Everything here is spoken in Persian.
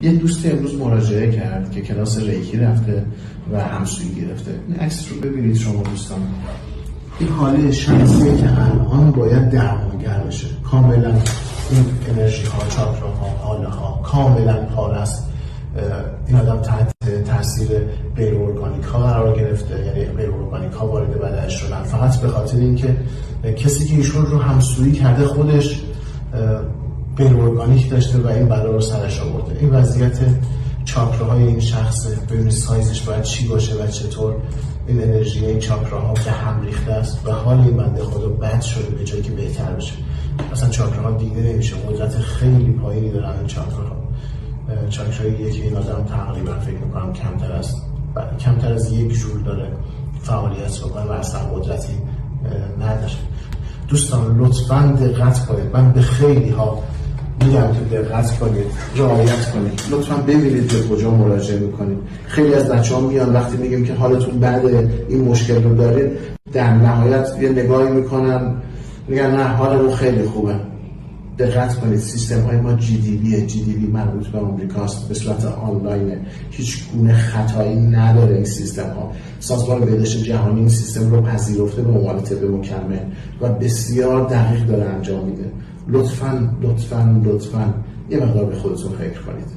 یه دوست امروز مراجعه کرد که کلاس ریکی رفته و همسویی گرفته. این عکس رو ببینید شما دوستان. این حاله شخصیه که الان باید درمانگر بشه. کاملا این انرژی ها، چاکرا ها، حاله ها کاملا پاره است. این آدم تحت تاثیر غیر ارگانیک ها قرار گرفته، یعنی غیر ارگانیک ها وارد بدنش شدن فقط به خاطر اینکه کسی که ایشون رو همسویی کرده خودش غیر ارگانیک داشته و این بلا رو سرش آورده. این وضعیت چاکراهای این شخص، ببینید سایزش باید چی باشه و چطور این انرژی این چاکراها به هم ریخته است و حال این بنده خدا بد شده به جایی که بهتر بشه. اصلا چاکراها دیده نمیشه، قدرت خیلی پایینی دارن این چاکراها. چاکرای که این آدم تقریبا فکر میکنم کمتر از 1 جول داره فعالیت بکنه و اصلا قدرتی نداره. دوستان لطفاً دقت کنید. من به خیلی ها میگم که دقت کنید، رعایت کنید. لطفاً ببینید به کجا مراجعه میکنید. خیلی از بچه‌ها میان وقتی میگیم که حالتون بده، این مشکل رو دارید، در نهایت یه نگاهی میکنن میگن نه حالمون خیلی خوبه. دقت کنید سیستم های ما GDB مربوط به آمریکاست، به صورت آنلاینه، هیچ گونه خطایی نداره. این سیستم ها سازمان بهداشت جهانی این سیستم رو پذیرفته به عنوان طب مکمل و بسیار دقیق داره انجام میده. لطفاً یه مقدار به خودتون فکر کنید.